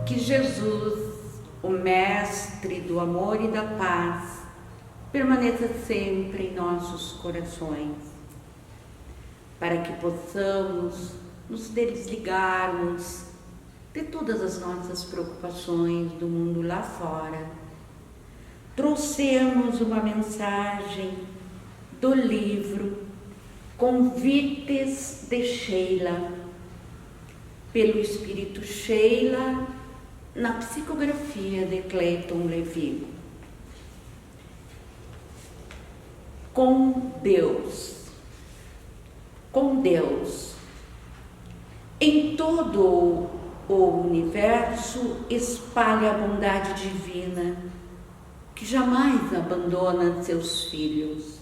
Que Jesus, o Mestre do amor e da paz, permaneça sempre em nossos corações, para que possamos nos desligarmos de todas as nossas preocupações do mundo lá fora. Trouxemos uma mensagem do livro Convites de Sheila, pelo Espírito Sheila, na psicografia de Clayton Levy. Com Deus. Com Deus. Em todo o universo espalha a bondade divina, que jamais abandona seus filhos.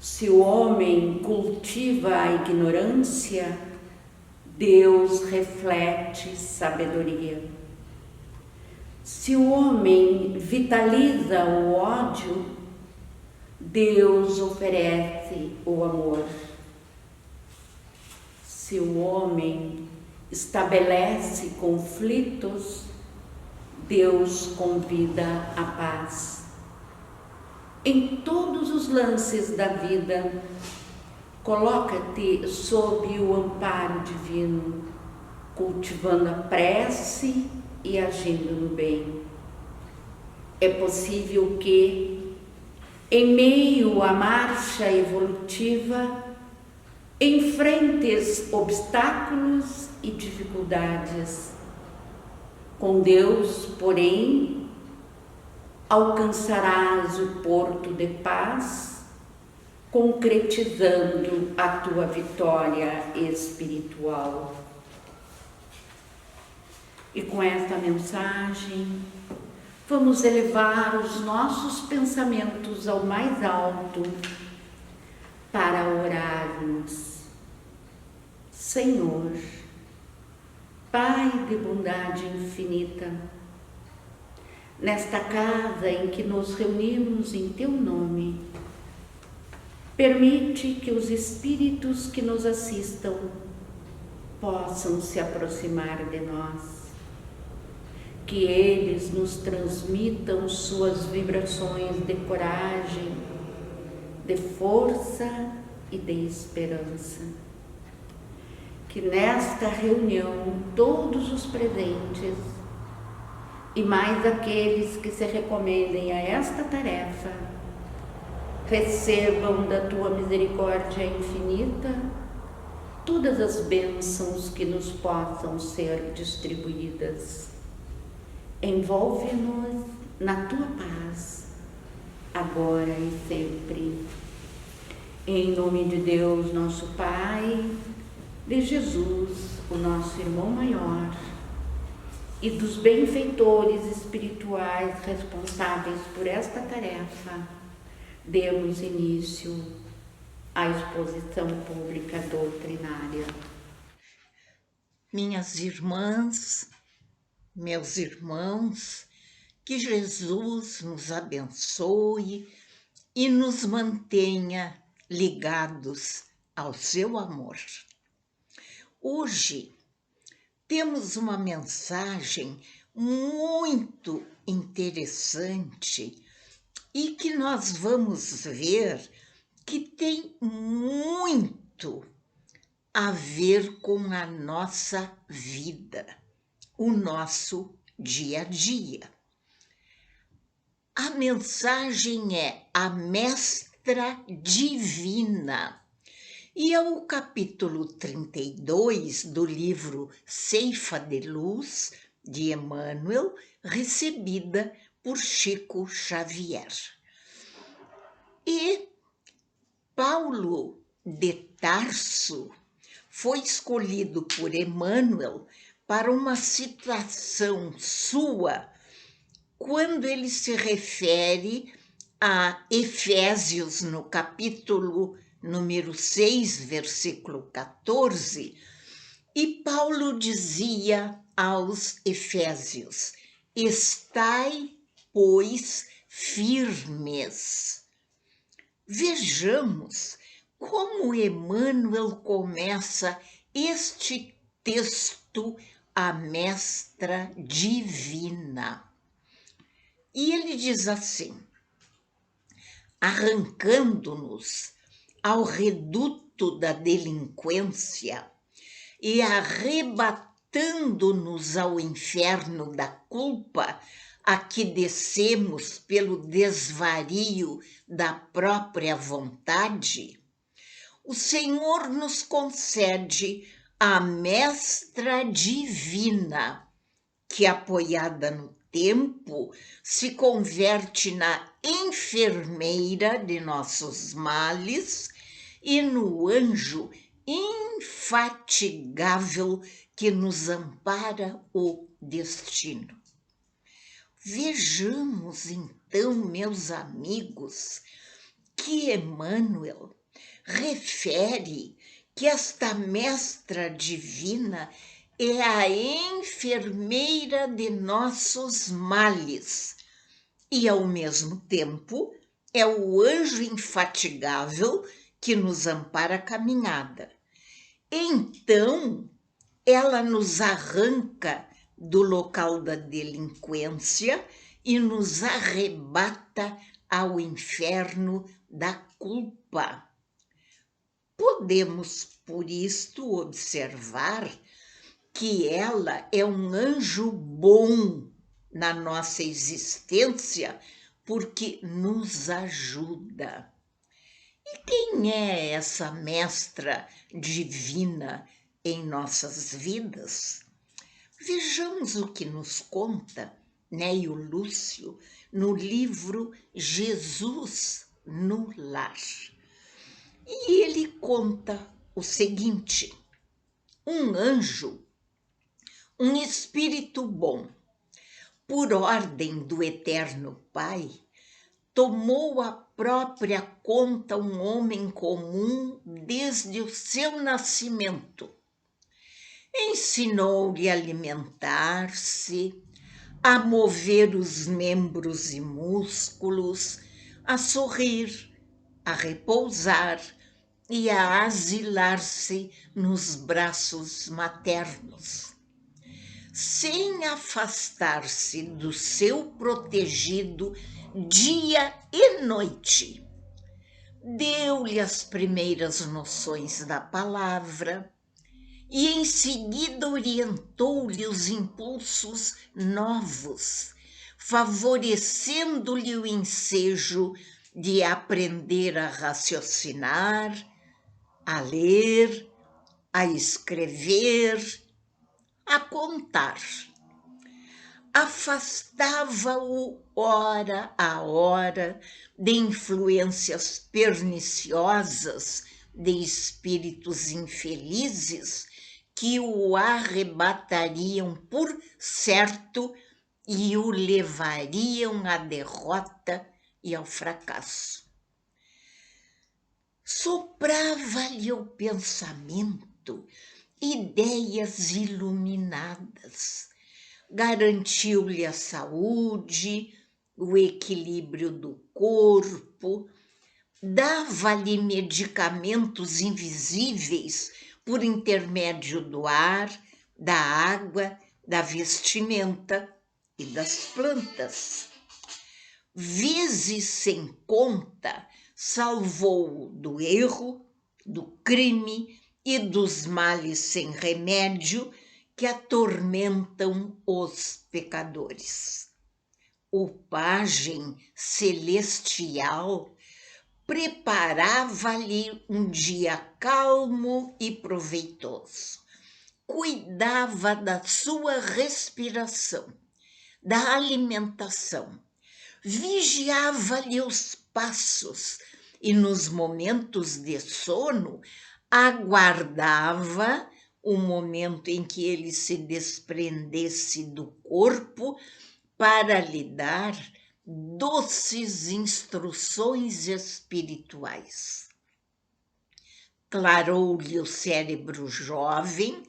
Se o homem cultiva a ignorância, Deus reflete sabedoria. Se o homem vitaliza o ódio, Deus oferece o amor. Se o homem estabelece conflitos, Deus convida a paz. Em todos os lances da vida, coloca-te sob o amparo divino, cultivando a prece e agindo no bem. É possível que, em meio à marcha evolutiva, enfrentes obstáculos e dificuldades. Com Deus, porém, alcançarás o porto de paz, concretizando a tua vitória espiritual. E com esta mensagem, vamos elevar os nossos pensamentos ao mais alto para orarmos. Senhor, Pai de bondade infinita, nesta casa em que nos reunimos em Teu nome, permite que os espíritos que nos assistam possam se aproximar de nós, que eles nos transmitam suas vibrações de coragem, de força e de esperança. Que nesta reunião todos os presentes e mais aqueles que se recomendem a esta tarefa recebam da Tua misericórdia infinita todas as bênçãos que nos possam ser distribuídas. Envolve-nos na Tua paz, agora e sempre. Em nome de Deus, nosso Pai, de Jesus, o nosso irmão maior, e dos benfeitores espirituais responsáveis por esta tarefa, demos início à exposição pública doutrinária. Minhas irmãs, meus irmãos, que Jesus nos abençoe e nos mantenha ligados ao seu amor. Hoje temos uma mensagem muito interessante e que nós vamos ver que tem muito a ver com a nossa vida, o nosso dia a dia. A mensagem é a Mestra Divina e é o capítulo 32 do livro Ceifa de Luz, de Emmanuel, recebida por Chico Xavier. E Paulo de Tarso foi escolhido por Emmanuel para uma citação sua quando ele se refere a Efésios, no capítulo número 6, versículo 14, e Paulo dizia aos Efésios: estai, pois, firmes. Vejamos como Emmanuel começa este texto a mestra divina. E ele diz assim: arrancando-nos ao reduto da delinquência e arrebatando-nos ao inferno da culpa, a que descemos pelo desvario da própria vontade, o Senhor nos concede a mestra divina, que, apoiada no tempo, se converte na enfermeira de nossos males e no anjo infatigável que nos ampara o destino. Vejamos então, meus amigos, que Emmanuel refere que esta mestra divina é a enfermeira de nossos males e, ao mesmo tempo, é o anjo infatigável que nos ampara a caminhada. Então, ela nos arranca do local da delinquência e nos arrebata ao inferno da culpa. Podemos, por isto, observar que ela é um anjo bom na nossa existência, porque nos ajuda. E quem é essa mestra divina em nossas vidas? Vejamos o que nos conta Neio Lúcio no livro Jesus no Lar. E ele conta o seguinte: um anjo, um espírito bom, por ordem do Eterno Pai, tomou à própria conta um homem comum desde o seu nascimento. Ensinou-lhe a alimentar-se, a mover os membros e músculos, a sorrir, a repousar e a asilar-se nos braços maternos. Sem afastar-se do seu protegido dia e noite. Deu-lhe as primeiras noções da palavra e em seguida orientou-lhe os impulsos novos, favorecendo-lhe o ensejo de aprender a raciocinar, a ler, a escrever, a contar. Afastava-o hora a hora de influências perniciosas de espíritos infelizes que o arrebatariam por certo e o levariam à derrota e ao fracasso. Soprava-lhe o pensamento ideias iluminadas, garantiu-lhe a saúde, o equilíbrio do corpo, dava-lhe medicamentos invisíveis por intermédio do ar, da água, da vestimenta e das plantas. Vezes sem conta, salvou-o do erro, do crime e dos males sem remédio que atormentam os pecadores. O pajem celestial preparava-lhe um dia calmo e proveitoso. Cuidava da sua respiração, da alimentação, vigiava-lhe os passos e, nos momentos de sono, aguardava o momento em que ele se desprendesse do corpo para lhe dar doces instruções espirituais. Clarou-lhe o cérebro jovem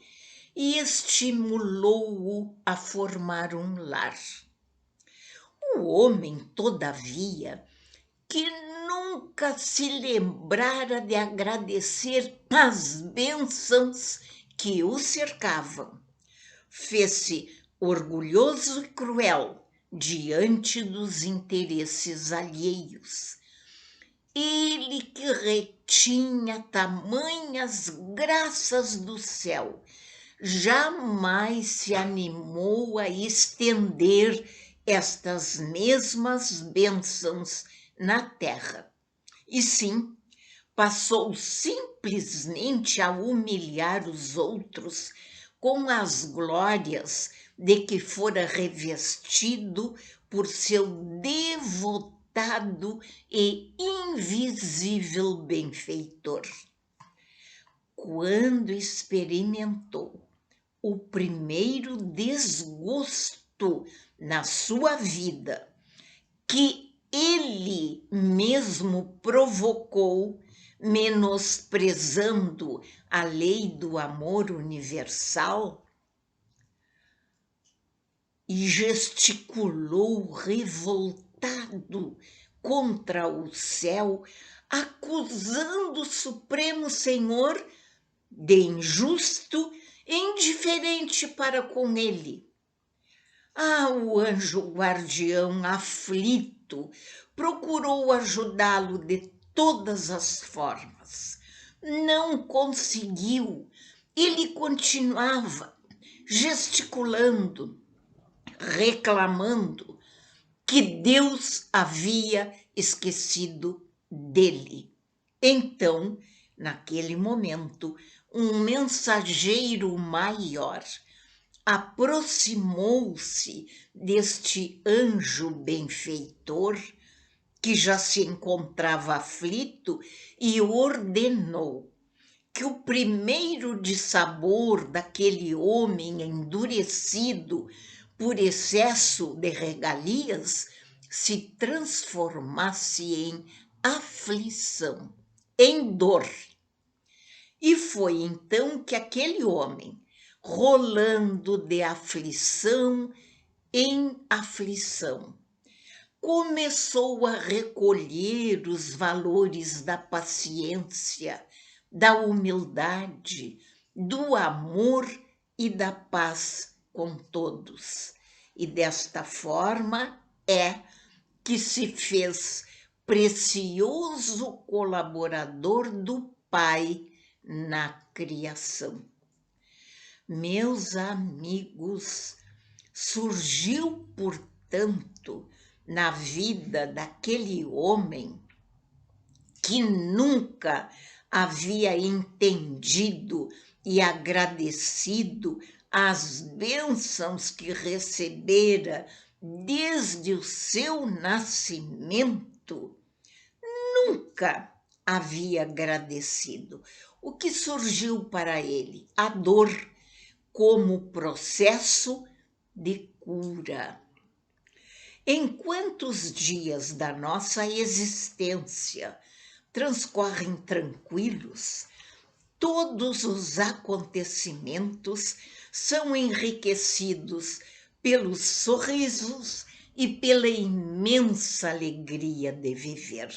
e estimulou-o a formar um lar. O homem, todavia, que nunca se lembrara de agradecer as bênçãos que o cercavam, fez-se orgulhoso e cruel diante dos interesses alheios. Ele que retinha tamanhas graças do céu, jamais se animou a estender estas mesmas bênçãos na terra, e sim passou simplesmente a humilhar os outros com as glórias de que fora revestido por seu devotado e invisível benfeitor. Quando experimentou o primeiro desgosto na sua vida, que ele mesmo provocou, menosprezando a lei do amor universal, e gesticulou revoltado contra o céu, acusando o Supremo Senhor de injusto e indiferente para com ele. O anjo guardião, aflito, procurou ajudá-lo de todas as formas. Não conseguiu. Ele continuava gesticulando, reclamando que Deus havia esquecido dele. Então, naquele momento, um mensageiro maior aproximou-se deste anjo benfeitor, que já se encontrava aflito, e ordenou que o primeiro dissabor daquele homem endurecido por excesso de regalias se transformasse em aflição, em dor. E foi então que aquele homem, rolando de aflição em aflição, começou a recolher os valores da paciência, da humildade, do amor e da paz com todos. E desta forma é que se fez precioso colaborador do Pai na criação. Meus amigos, surgiu, portanto, na vida daquele homem que nunca havia entendido e agradecido as bênçãos que recebera desde o seu nascimento, nunca havia agradecido. O que surgiu para ele? A dor como processo de cura. Enquanto os dias da nossa existência transcorrem tranquilos, todos os acontecimentos são enriquecidos pelos sorrisos e pela imensa alegria de viver.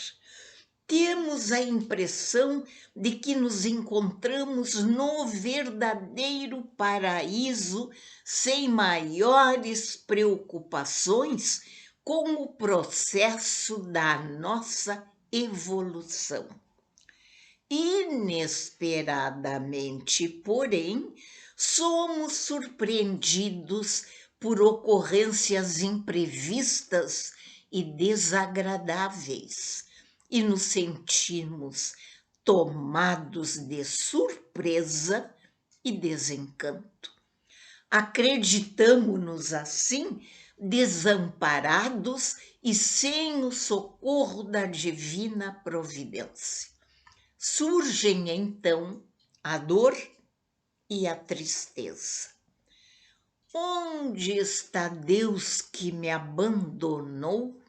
Temos a impressão de que nos encontramos no verdadeiro paraíso, sem maiores preocupações com o processo da nossa evolução. Inesperadamente, porém, somos surpreendidos por ocorrências imprevistas e desagradáveis, e nos sentimos tomados de surpresa e desencanto. Acreditamo-nos assim desamparados e sem o socorro da divina providência. Surgem então a dor e a tristeza. Onde está Deus que me abandonou?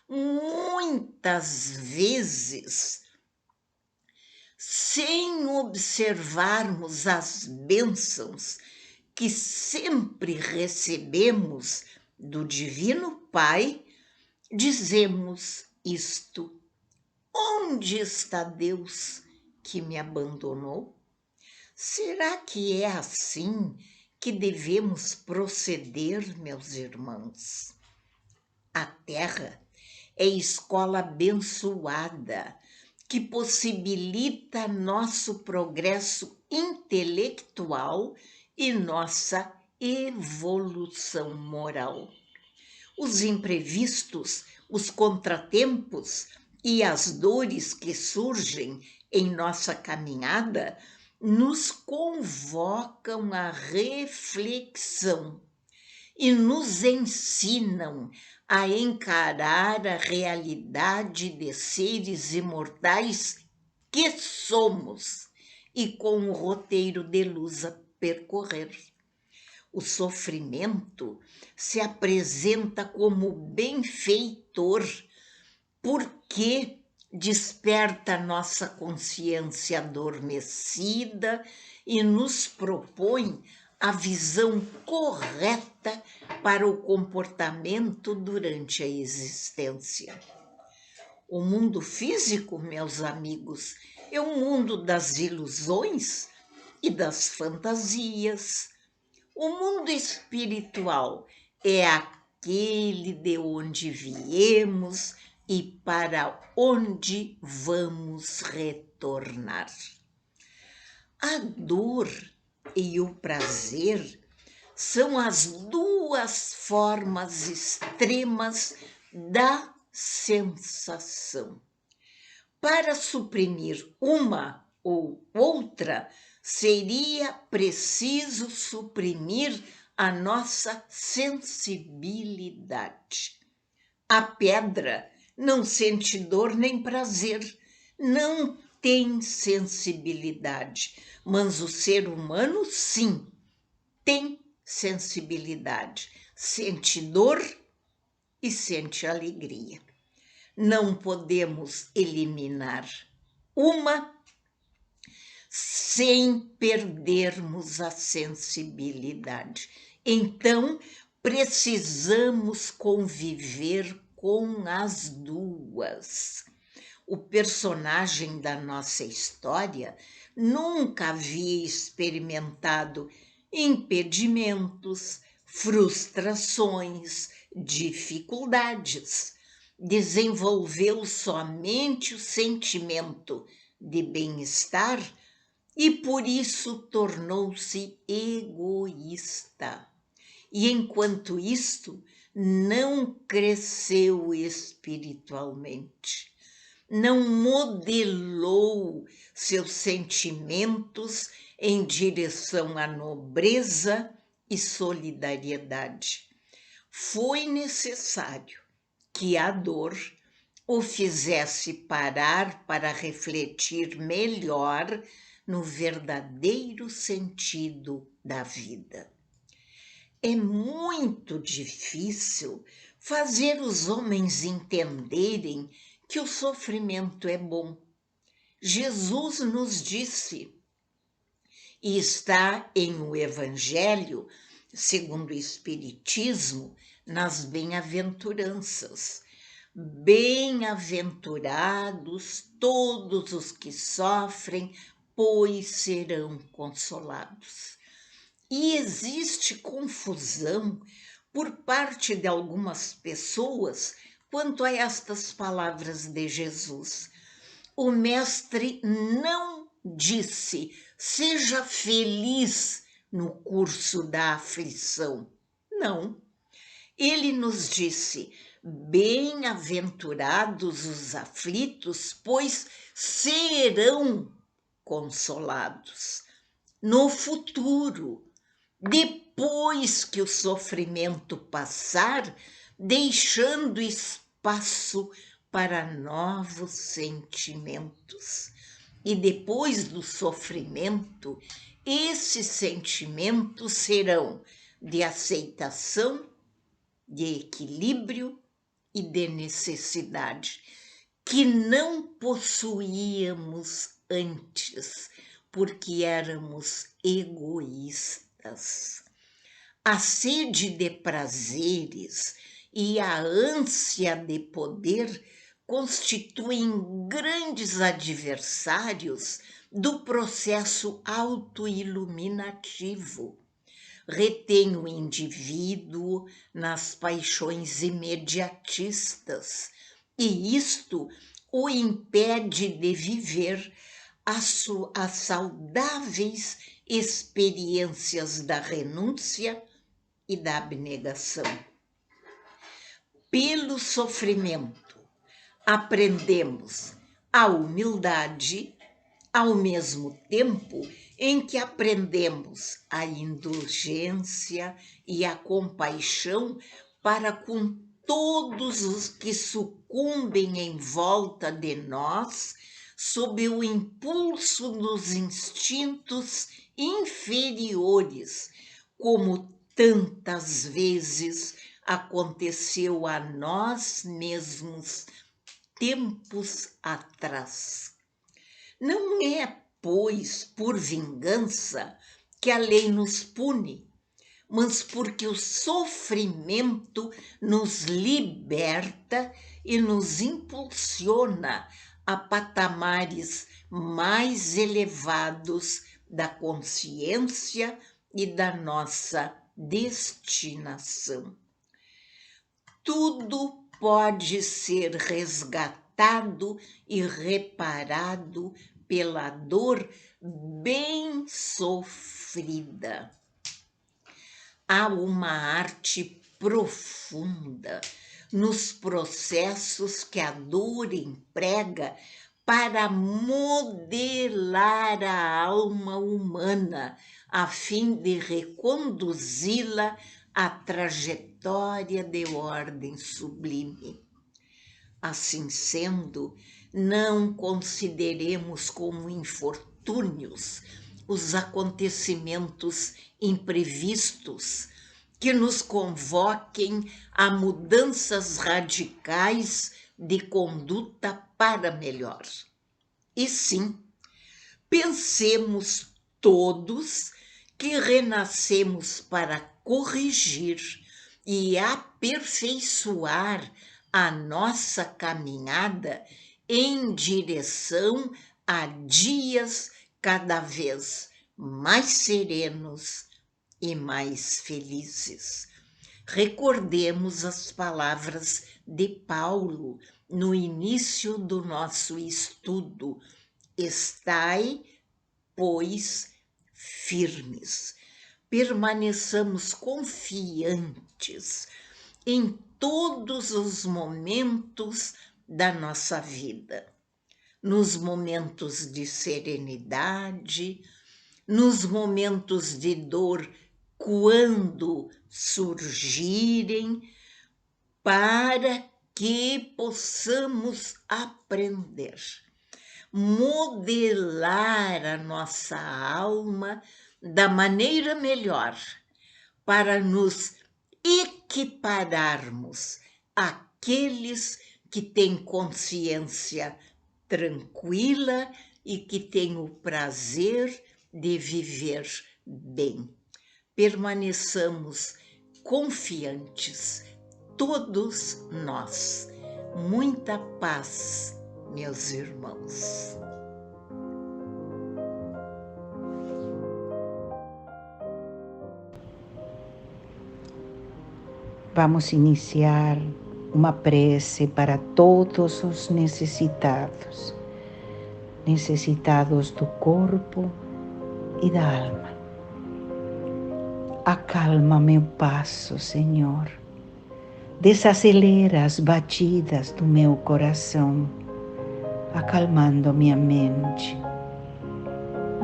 Muitas vezes, sem observarmos as bênçãos que sempre recebemos do Divino Pai, dizemos isto: onde está Deus que me abandonou? Será que é assim que devemos proceder, meus irmãos. A Terra é escola abençoada que possibilita nosso progresso intelectual e nossa evolução moral. Os imprevistos, os contratempos e as dores que surgem em nossa caminhada nos convocam à reflexão e nos ensinam a encarar a realidade de seres imortais que somos e com o roteiro de luz a percorrer. O sofrimento se apresenta como benfeitor, porque desperta nossa consciência adormecida e nos propõe a visão correta para o comportamento durante a existência. O mundo físico, meus amigos, é um mundo das ilusões e das fantasias. O mundo espiritual é aquele de onde viemos e para onde vamos retornar. A dor e o prazer são as duas formas extremas da sensação. Para suprimir uma ou outra, seria preciso suprimir a nossa sensibilidade. A pedra não sente dor nem prazer, não tem sensibilidade, mas o ser humano, sim, tem sensibilidade, sente dor e sente alegria. Não podemos eliminar uma sem perdermos a sensibilidade. Então, precisamos conviver com as duas. O personagem da nossa história nunca havia experimentado impedimentos, frustrações, dificuldades. Desenvolveu somente o sentimento de bem-estar e por isso tornou-se egoísta. E enquanto isto, não cresceu espiritualmente, não modelou seus sentimentos em direção à nobreza e solidariedade. Foi necessário que a dor o fizesse parar para refletir melhor no verdadeiro sentido da vida. É muito difícil fazer os homens entenderem que o sofrimento é bom. Jesus nos disse, e está em o Evangelho, segundo o Espiritismo, nas bem-aventuranças. Bem-aventurados todos os que sofrem, pois serão consolados. E existe confusão por parte de algumas pessoas quanto a estas palavras de Jesus. O Mestre não disse, seja feliz no curso da aflição. Não. Ele nos disse, bem-aventurados os aflitos, pois serão consolados. No futuro, depois que o sofrimento passar, deixando espaço para novos sentimentos. E depois do sofrimento, esses sentimentos serão de aceitação, de equilíbrio e de necessidade, que não possuíamos antes, porque éramos egoístas. A sede de prazeres e a ânsia de poder constituem grandes adversários do processo autoiluminativo. retém o indivíduo nas paixões imediatistas, e isto o impede de viver as saudáveis experiências da renúncia e da abnegação. Pelo sofrimento, aprendemos a humildade, ao mesmo tempo em que aprendemos a indulgência e a compaixão para com todos os que sucumbem em volta de nós sob o impulso dos instintos inferiores, como tantas vezes aconteceu a nós mesmos tempos atrás. Não é, pois, por vingança que a lei nos pune, mas porque o sofrimento nos liberta e nos impulsiona a patamares mais elevados da consciência e da nossa destinação. Tudo pode ser resgatado e reparado pela dor bem sofrida. Há uma arte profunda nos processos que a dor emprega para modelar a alma humana, a fim de reconduzi-la à trajetória de ordem sublime. Assim sendo, não consideremos como infortúnios os acontecimentos imprevistos que nos convoquem a mudanças radicais de conduta para melhor. E sim, pensemos todos que renascemos para corrigir e aperfeiçoar a nossa caminhada em direção a dias cada vez mais serenos e mais felizes. Recordemos as palavras de Paulo no início do nosso estudo. Estai, pois, firmes. Permaneçamos confiantes em todos os momentos da nossa vida. Nos momentos de serenidade, nos momentos de dor, quando surgirem, para que possamos aprender, modelar a nossa alma da maneira melhor, para nos equipararmos àqueles que têm consciência tranquila e que têm o prazer de viver bem. Permaneçamos confiantes, todos nós. Muita paz, meus irmãos. Vamos iniciar uma prece para todos os necessitados, necessitados do corpo e da alma. Acalma meu passo, Senhor. Desacelera as batidas do meu coração, acalmando minha mente.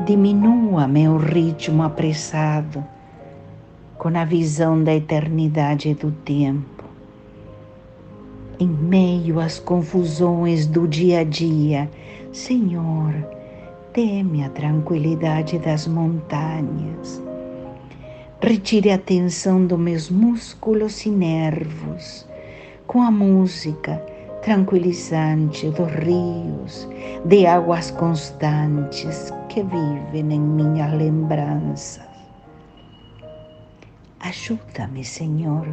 Diminua meu ritmo apressado, com a visão da eternidade do tempo. Em meio às confusões do dia a dia, Senhor, dê-me a tranquilidade das montanhas. Retire a tensão dos meus músculos e nervos com a música tranquilizante dos rios, de águas constantes que vivem em minhas lembranças. Ajuda-me, Senhor,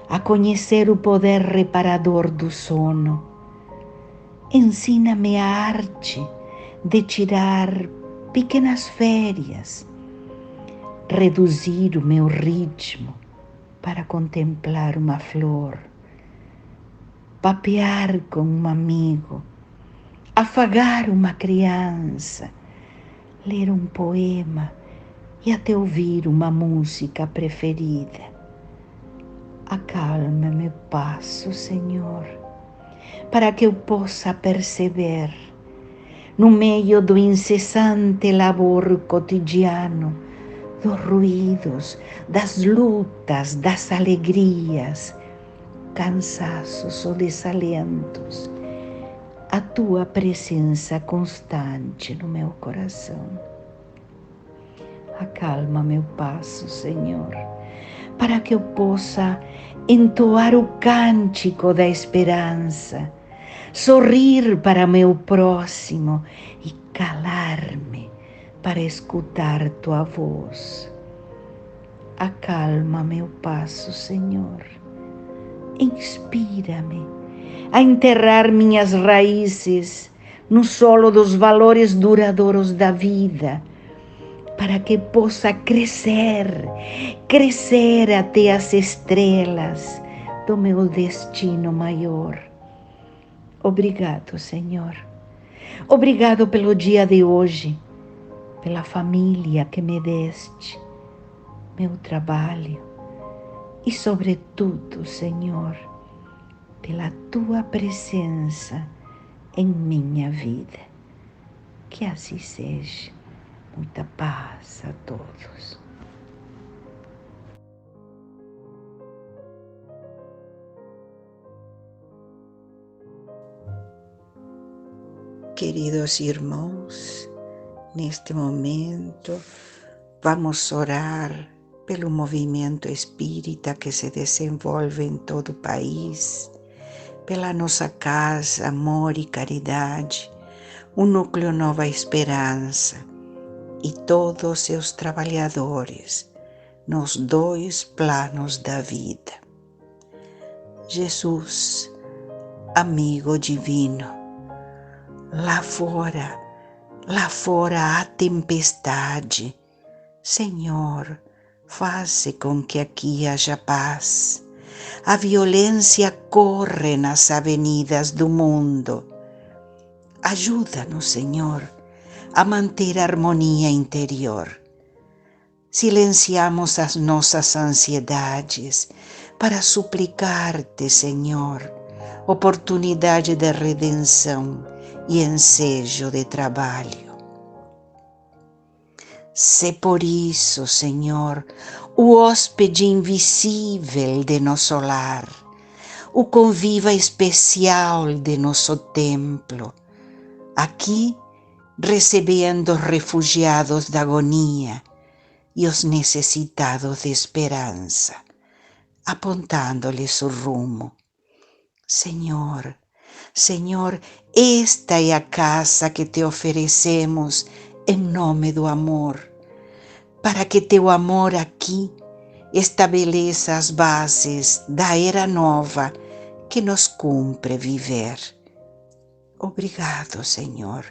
a conhecer o poder reparador do sono. Ensina-me a arte de tirar pequenas férias, reduzir o meu ritmo para contemplar uma flor, papear com um amigo, afagar uma criança, ler um poema e até ouvir uma música preferida. Acalma meu passo, Senhor, para que eu possa perceber, no meio do incessante labor cotidiano, dos ruídos, das lutas, das alegrias, cansaços ou desalentos, a tua presença constante no meu coração. Acalma meu passo, Senhor, para que eu possa entoar o cântico da esperança, sorrir para meu próximo e calar-me para escutar tua voz. Acalma meu passo, Senhor. Inspira-me a enterrar minhas raízes no solo dos valores duradouros da vida, para que possa crescer até as estrelas do meu destino maior. Obrigado, Senhor. Obrigado pelo dia de hoje, pela família que me deste, meu trabalho e, sobretudo, Senhor, pela tua presença em minha vida. Que assim seja. Muita paz a todos. Queridos irmãos, neste momento vamos orar pelo movimento espírita que se desenvolve em todo o país, pela nossa casa Amor e Caridade, o Núcleo Nova Esperança e todos os seus trabalhadores nos dois planos da vida. Jesus, amigo divino, lá fora há tempestade. Senhor, faze com que aqui haja paz. A violência corre nas avenidas do mundo. Ajuda-nos, Senhor, a manter a harmonia interior. Silenciamos as nossas ansiedades para suplicar-te, Senhor, oportunidade de redenção e ensejo de trabalho. Se por isso, Senhor, o hóspede invisível de nosso lar, o conviva especial de nosso templo, aqui recebendo os refugiados da agonia e os necessitados de esperança, apontando-lhes o rumo. Senhor, esta é a casa que te oferecemos em nome do amor, para que teu amor aqui estabeleça as bases da era nova que nos cumpre viver. Obrigado, Senhor,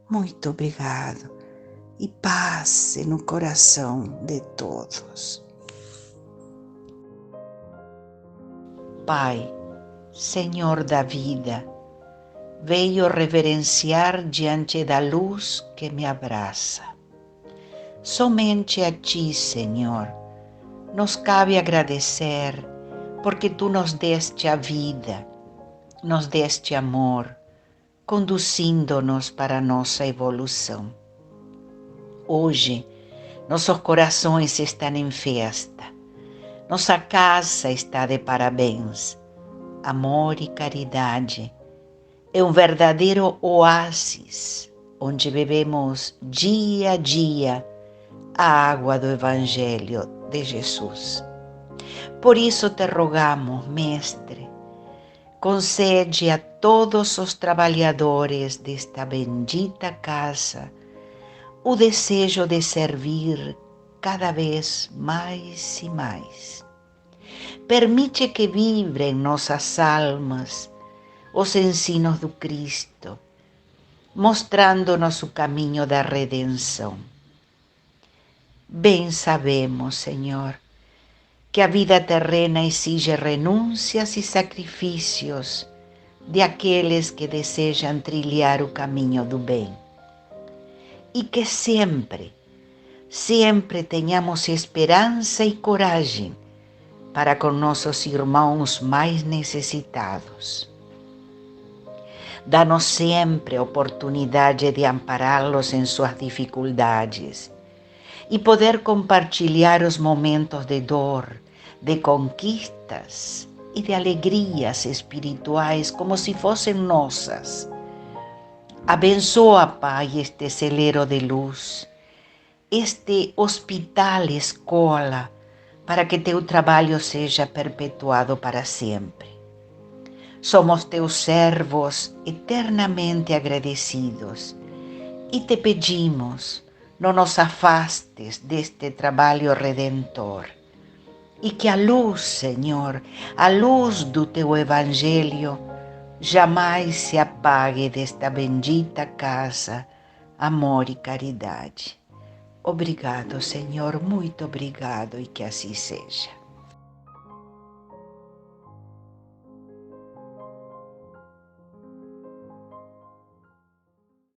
muito obrigado, e paz no coração de todos. Pai, Senhor da vida, veio reverenciar diante da luz que me abraça. Somente a Ti, Senhor, nos cabe agradecer, porque Tu nos deste a vida, nos deste amor, conduzindo-nos para a nossa evolução. Hoje, nossos corações estão em festa, nossa casa está de parabéns. Amor e Caridade é um verdadeiro oásis, onde bebemos dia a dia a água do Evangelho de Jesus. Por isso te rogamos, Mestre, concede a todos os trabalhadores desta bendita casa o desejo de servir cada vez mais e mais. Permite que vibrem nossas almas os ensinos do Cristo, mostrando-nos o caminho da redenção. Bem sabemos, Senhor, que a vida terrena exige renúncias e sacrifícios de aqueles que desejam trilhar o caminho do bem. E que sempre tenhamos esperança e coragem para com nossos irmãos mais necessitados. Dá-nos sempre a oportunidade de ampará-los em suas dificuldades e poder compartilhar os momentos de dor, de conquistas e de alegrias espirituais como se fossem nossas. Abençoa, Pai, este celeiro de luz, este hospital escola, para que teu trabalho seja perpetuado para sempre. Somos teus servos eternamente agradecidos e te pedimos, não nos afastes deste trabalho redentor e que a luz, Senhor, a luz do teu Evangelho jamais se apague desta bendita casa, amor e caridade. Obrigado, Senhor, muito obrigado e que assim seja.